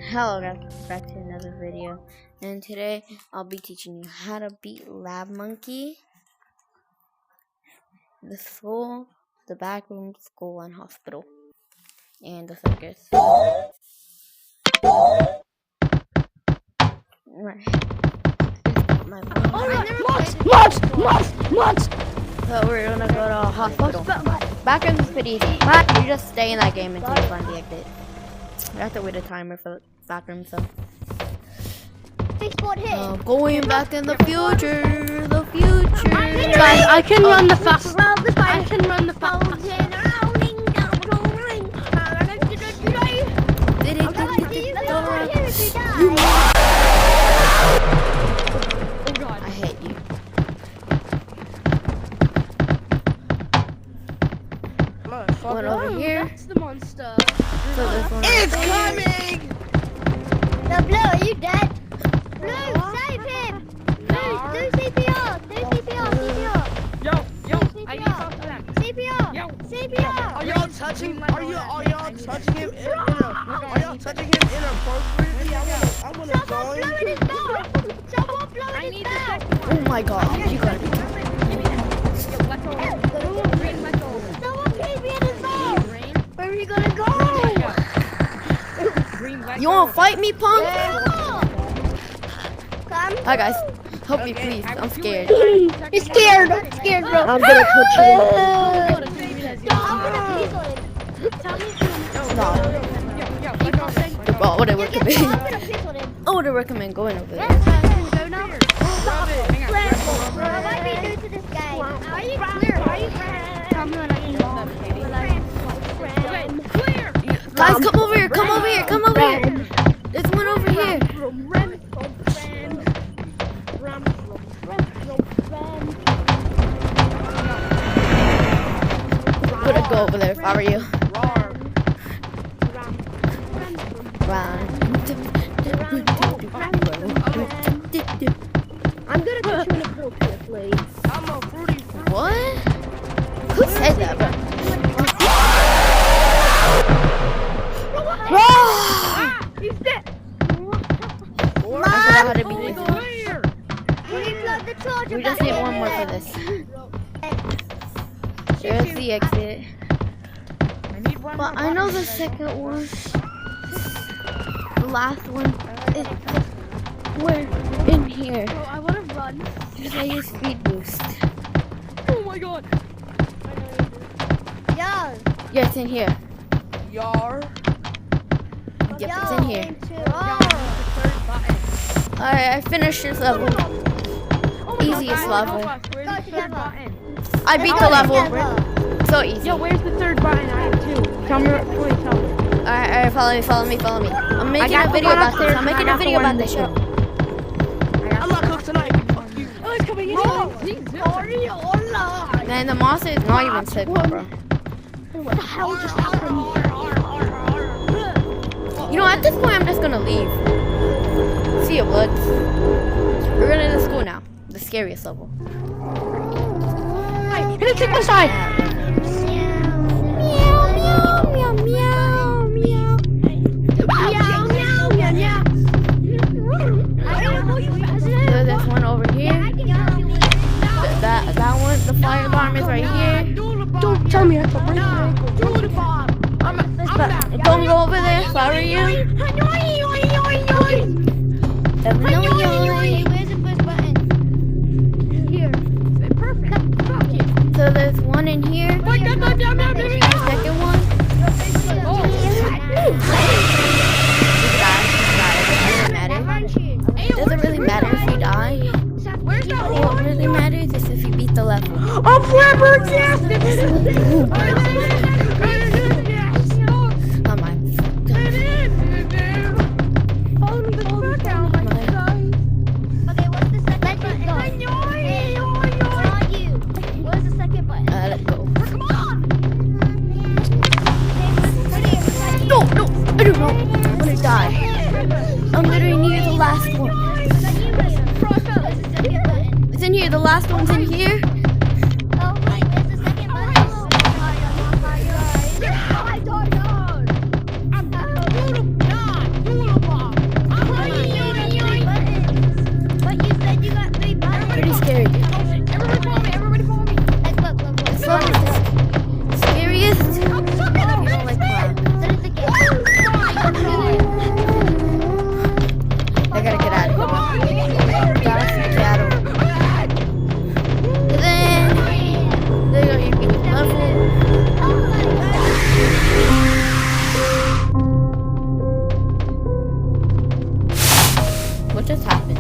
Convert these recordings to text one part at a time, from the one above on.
Hello guys, back to another video, and today I'll be teaching you how to beat Lab Monkey, the school, the back room, school, and hospital, and the circus. Right. So we're gonna go to a hospital. Back room is pretty easy. You just stay in that game until you find the exit. You have to wait a timer for back room, so. Going back in the future, Guys, I can run the fast. I can run the fast. I hate you. One over here. That's the monster. So there's one. It's coming! No, Blue, are you dead? Blue, save him! Blue, do CPR! Do CPR! CPR! Yo, I need help for them. CPR! Yo. CPR! are y'all touching? Are y'all touching him? Are y'all touching him inappropriately? I wanna Someone join. blowing his bell! Someone blowing I his need the bell! second one. Oh my god, you gotta be. Give me that. Yo, let's go. Green, let's go. Someone gave me his bell! Green. Where are you gonna go? Green, let's You go. wanna fight me, punk? Come. Hi guys. Help me please. I'm scared. He's scared! I'm scared, bro! I'm gonna put you in. I'm gonna pistol him! No. Well, I would recommend. I'm gonna pistol him! I would recommend going over there. Go now. What do we do to this guy? Are you clear? Are you clear? Clear. Guys, come over here. Come over here. Come over here. There's one over here. I'm gonna go over there if I were you. I'm gonna put you in a appropriate place. I'm a fruity fruit. What? Who said that, bro? He's dead! I forgot how to beat this. Clear. Reload the charger We just back need in one more for there. this. There's the exit. I need one But more I know button. the second one. The last one is we're in here. I want to run. Just like a speed boost. Oh my god. Yo! Yeah, it's in here. Yar. Yep, Yo, it's in here. Alright, I finished this level. Easiest level. Where's Go the third together. button? I beat the level. So easy. Yo, where's the third button? I have two. Tell me. Please tell me. Alright, follow me. I'm making got a the video one about this. upstairs I'm making and a I got video the one about this show. I'm not cooked tonight. Fuck you. Oh, it's coming in. Man, the monster is not even sick, bro. What the hell just happened? You know, at this point, I'm just gonna leave. See ya, Bloods. We're going to school now. The scariest level. Hey, hit the my side. So there's one over here. That one, the fire alarm is right here. Don't tell me I have to break my ankle. Don't go over there if I were you. Where's the first button? Here. Perfect. So there's one in here. Second one. It doesn't really matter if you die. What really matters is if you beat the level. I'm flabbergasted. Oh my. Okay, what's the second button? Hey, it's on you. What's the second button? Let's go. Come on! No, I don't know. I'm gonna die. I'm literally near the last one. It's in here. The last one's in here. Oh, wait, where's the second button? just happened?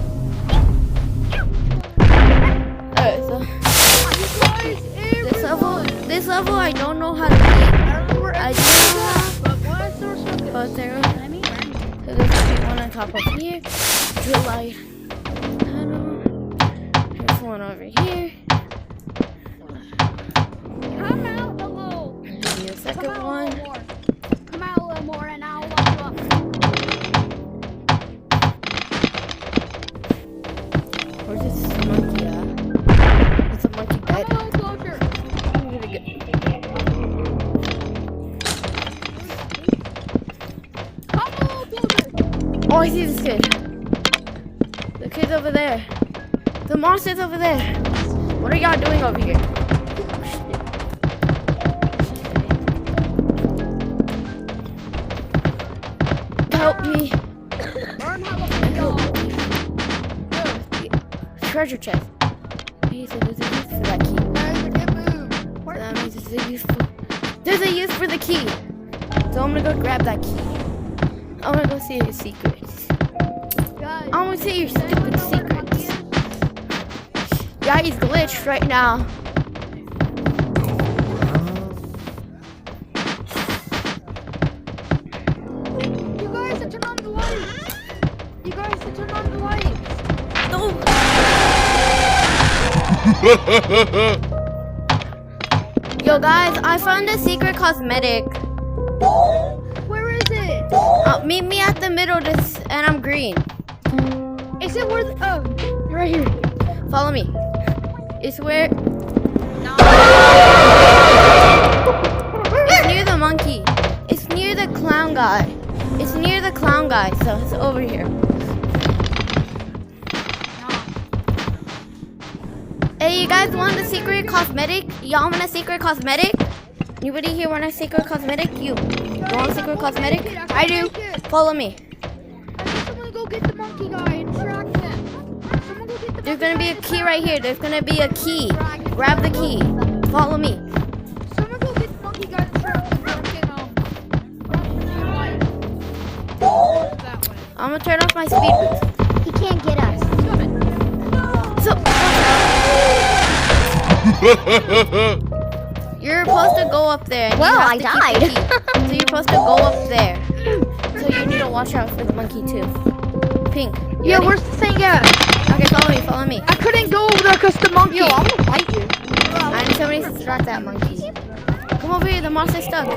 Alright, so this level I don't know how to beat. I do know how, but there so there's one on top of here. July tunnel. There's one over here. Come out a little. Maybe a second one. Come out a little more and I'll lock you up. Where's this monkey at? It's a monkey Come dead. a little closer. I'm gonna get. Come a little closer. Oh, I see this kid. The kid's over there. The monster's over there. What are y'all doing over here? Help me. Learn how to go. Treasure chest. Hey, so there's a use for that key. So that means there's a use for the key. So I'm gonna go grab that key. I'm gonna go see your secrets. Guys, I'm gonna see your stupid secrets. Yeah, he's glitched right now. you guys have turned on the lights. You guys have turned on the lights. No. Yo, guys, I found a secret cosmetic. Where is it? Meet me at the middle, and I'm green. Is it where? Oh, Right here. Follow me. It's where. It's near the monkey. It's near the clown guy. It's near the clown guy, so it's over here. Hey, you guys want a secret cosmetic? Y'all want a secret cosmetic? Anybody here want a secret cosmetic? You want a secret cosmetic? I do. Follow me. I need someone to go get the monkey guy and track him. Someone go get the There's gonna be a key right here. There's gonna be a key. Grab the key. Follow me. Someone go get the monkey guy and track him. That way. I'm gonna turn off my speed boost. He can't get us. So you're supposed to go up there. And Well, you have I to keep died. the key. So you're supposed to go up there. So you need to watch out for the monkey too. Pink. you Yeah, ready? where's the thing at? Okay, follow me. Follow me. I couldn't go over there because the monkey. Yo, I'm gonna fight you. I need somebody to distract that monkey. Come over here. The monster's stuck.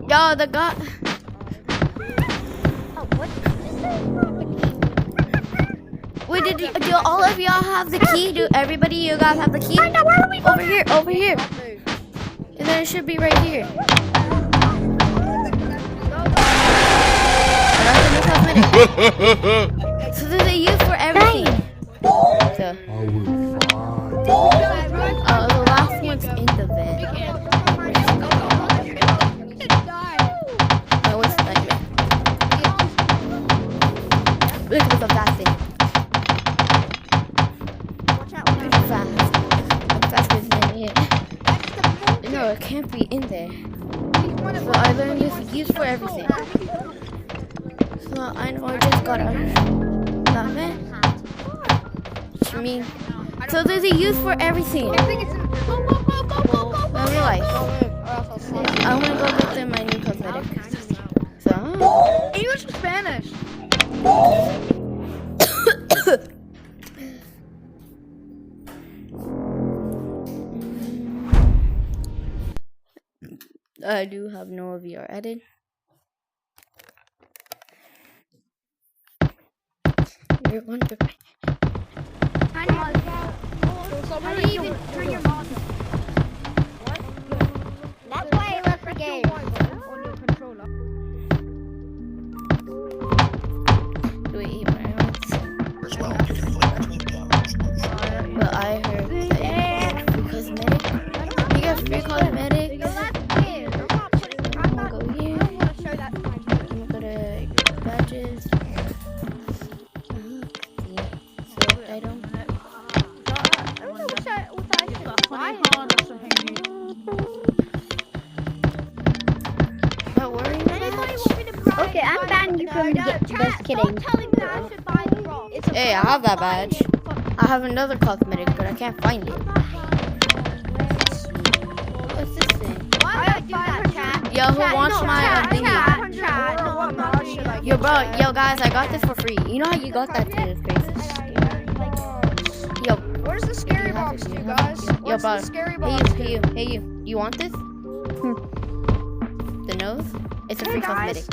Yo, the guy. Oh, what did you say? Wait, do all of y'all have the key? Do everybody you guys have the key? Over here, over here. And then it should be right here. I got the new cosmetic. So there's a use for everything. So, the last one's in the vent. No, it's not yet. Look at the fast thing. I'm faster than it. No, it can't be in there. So I learned this use for everything. So I know I just got a that vent. Which means so there's a use for everything. I realize. I'm gonna go get them my new cosmetic. So English or Spanish? I do have no VR edit. You're wondering. I didn't even turn your mom. That's why I left the game. Do we eat my hands? But I heard that you get free cosmetic. You get free cosmetic. I'm gonna go here. I'm gonna go to badges. So I don't. him just kidding. Don't tell him that I should buy the bra. It's a Hey, I have that badge. I have another cosmetic, but I can't find it. What's this thing? Why would I do that, chat? Yo, who wants my thingy? Yo, bro, yo, guys, I got this for free. You know how you got that to faces? Yo, Where's the scary box, you guys? yo, What's bro. the scary Hey, box? you. You want this? The nose? It's a free cosmetic.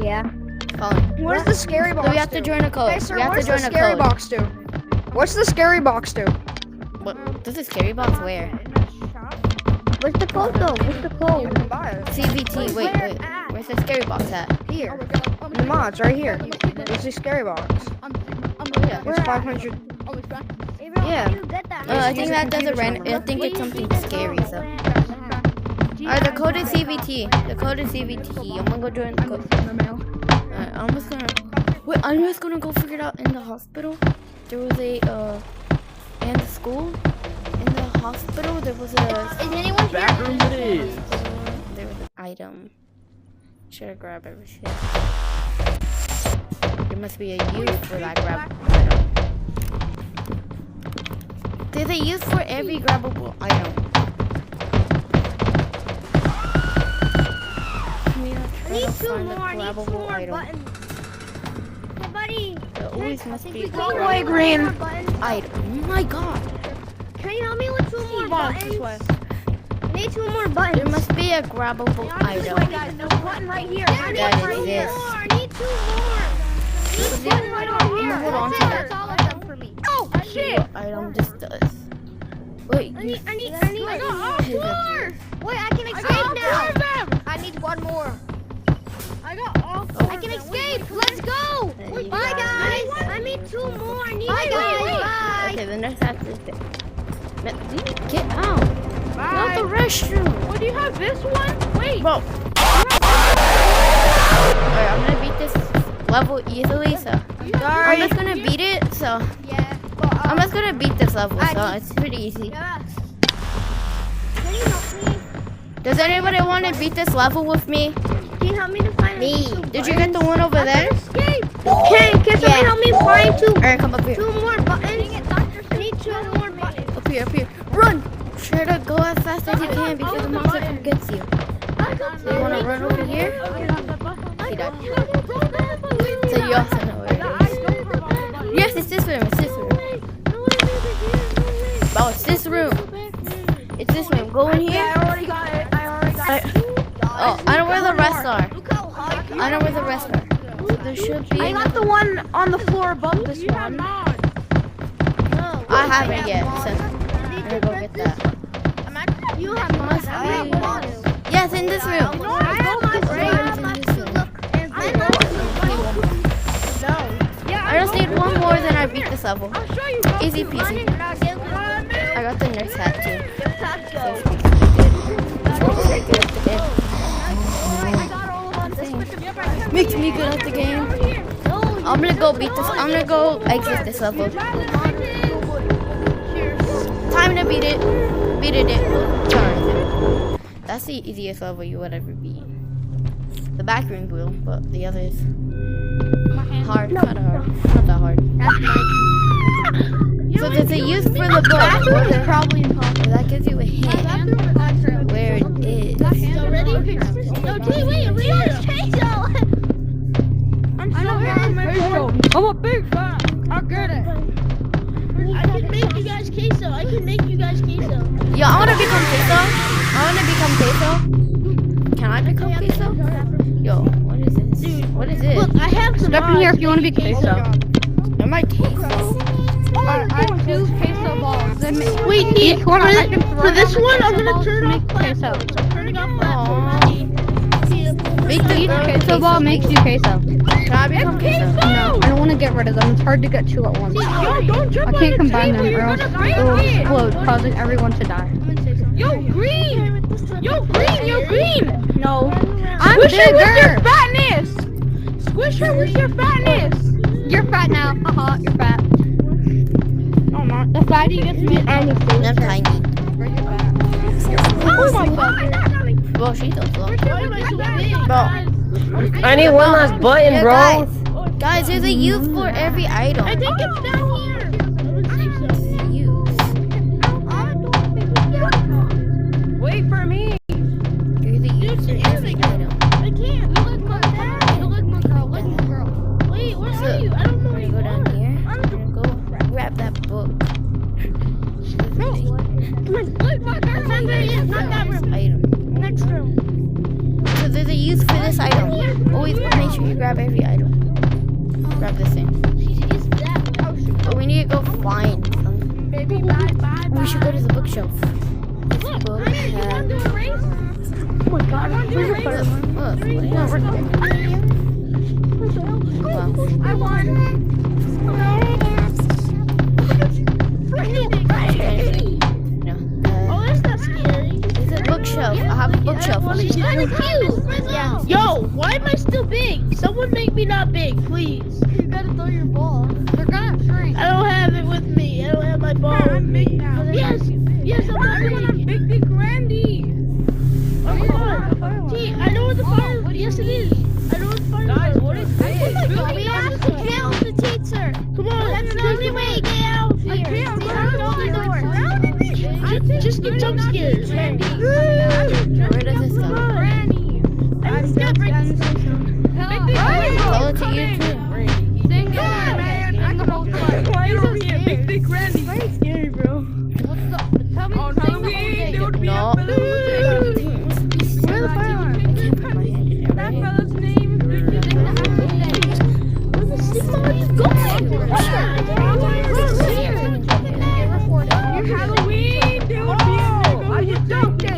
Yeah. Follow me. What does the scary box So we have to do? join a code. Hey, sir, We have what to does join the a scary code. box do? What's the scary box do? What? Does the scary box where? What's the code though? What's the You code? can buy it. CVT. Wait. Where's the scary box at? Here. In the mods, right here. It's the scary box. It's 500. Yeah. I think that does a random. I think it's something scary. So. Alright, the code is CVT. The code is CVT. I'm gonna go join the code. I'm just gonna. Wait, I'm just gonna go figure it out in the hospital. There was a and the school. In the hospital, there was a. Is anyone here? Bathroom it is. There was an item. Should I grab everything? There must be a use for that grab item. There's a use for every grabbable item. I need two more buttons. Somebody. There always must be a Boy grabbable green. item. Oh my god. Can you help me with two more buttons? I need two more buttons. There must be a grabbable item. guys. There's a button right here. I need That one is right this. here. I need two more. I need a button right on here. Hold on to That's that. it. That's all of them for me. Oh shit! What item this does? Wait, I got all four. Wait, I can escape now. I need one more. I got all four. I can escape. Let's go. you Bye got guys. I need two more. I need bye guys. Bye. okay, the next half is this. Get out. Not the restroom. What do you have? This one? Wait. Bro. Alright, I'm gonna beat this level easily, so. I'm just gonna beat it, so. Yeah. I'm just gonna beat this level, so it's pretty easy. Yeah. Can you help me? Does anybody want to beat this level with me? Can you help me to find me? Did you get the one over there? Escape. Can somebody help me find Alright, come up here. two more buttons? I need two more buttons. Up here. Run! Try to go as fast as you can before the monster gets you. So you wanna run over here? He died. So you also know where it is. Yes, it's this room. Oh, it's this room. It's this room. Go in here. I already got it. Oh, I know where the rest are. I know where the rest are. There should be. I got the one on the floor above this one. I haven't yet, so I'm gonna go get that. You have Must be. Yes, in this room. I just need one more, then I beat this level. Easy peasy. I got the nurse hat too. Makes me good at the game. I'm gonna go beat this. I'm gonna go exit this level. Time to beat it. Beat it. Turn. That's the easiest level you would ever beat. The back room will, but the others hard, kind of hard. Not that hard. So there's a use for the book. Probably impossible. That gives you a hint where it is. No, wait, where's queso? I'm a big fan. I get it. I can make you guys queso. Yo, I wanna become queso. Can I become queso? Yo, what is this? What is it? I have some. Step in here if you want to be queso. Am I queso? I do queso balls. Wait, for this one, I'm gonna turn off queso. Turning off Aww. Make the Each girl queso ball makes you queso. Can I become queso? No, I don't want to get rid of them. It's hard to get two at once. I can't combine them or else it will explode, causing everyone to die. Yo, green! No. I'm Squish her with your bigger. fatness! Squish her with your fatness! You're fat now. Haha, you're fat. No, I'm not. The fatty gets me anything. I'm tiny. You're fat. Oh my god! Well, she does look. Bro, I need one last button, Yeah, bro. guys, there's a youth for every item. I think it's down here. Youth. Wait for me. You're the youth for every item. I can't. Look, girl. Wait, where are you? I don't know We're where gonna go you down are. here. We're gonna go grab that book. Look, my girl's in there. Yeah, not that room. Item. Next room. So there's a use for this item. Always make sure you grab every item. Grab this thing. She's that. Oh, shoot. But we need to go find some. Baby, bye. We should go to the bookshelf. This Look, book honey, you want has. to do a race? Oh my god, I want to do a race. Look, Wow. I won. No. Oh, that's not scary. It's a bookshelf. I have a bookshelf. She's kind of cute. Yeah. Yo, why am I still big? Someone make me not big, please. You gotta throw your ball. They're gonna shrink. I don't have it with me. I don't have my ball with me. Yes, I'm big Randy. Oh my god. Gee, I know what the fire. Yes, it is. I know what the fire. Guys, what is this? We have to kill the teacher. Come on, That's the only way to get out here. Just get jump scares, Randy. Where does this go? I'm scared. Tell it to you too. Why is it big Randy? Very scary, bro. Tell me No. the Where the fire alarm? I can't put my hand in there. Right? Where the Sigma are you going? Halloween, there would be a nigga who would take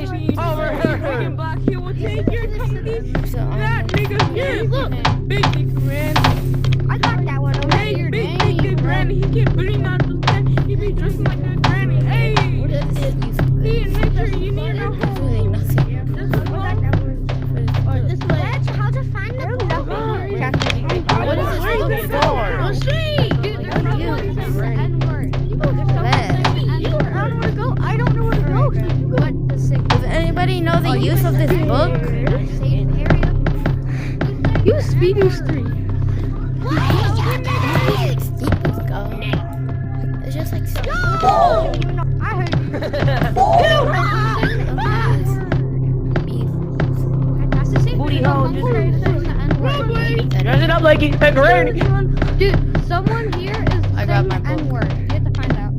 freaking black. He will take your company. So, That nigga, yeah, look, big dick Randy. I got that one over Hey, here. big dick Granny. He can bring out the tent. He be dressing like a granny. Hey, what is this use for he this? make sure you need no Absolutely nothing. This is wrong. Or this way. That's how to find the ball. What is this book for? Oh, sweet. Dude, What do you? I don't know where to go. What the sick Does anybody know the use of this book? safe area? You speeding street. It's just like I heard you. That's the safe Booty area. hole, just Dress it up like it's a granny. Dude, someone here is I saying got my the book. N-word. You have to find out.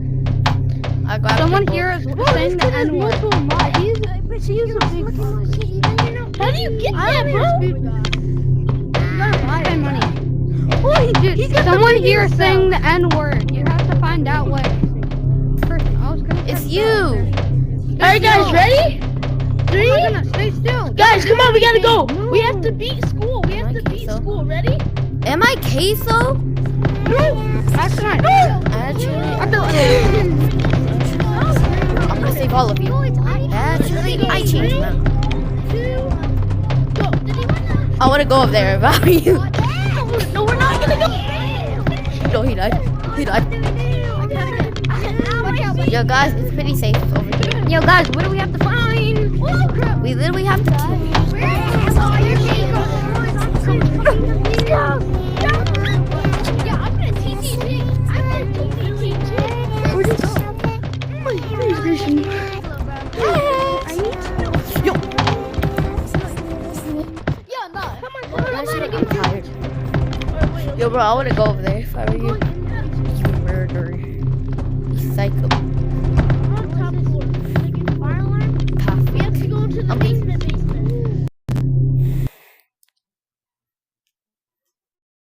I got Someone the book. here is saying the N-word. How do you get that, bro? Spend money. Dude, someone here is saying the N-word. You have to find out what person. I was gonna It's press you. Alright, guys, ready? Stay still. Guys, come on, we gotta go. We have to beat school. We have to Okay, beat so- school. Ready? Am I queso? That's not. Actually, I'm gonna save all of you. Actually, I changed them. I wanna go up there if I were you. No, we're not gonna go. No, he died. He died. Yo, guys, it's pretty safe over here. Yo, guys, what do we have to find? We literally have to kill. Yo. I'm tired. Yo, bro, I wanna go over there if I were you.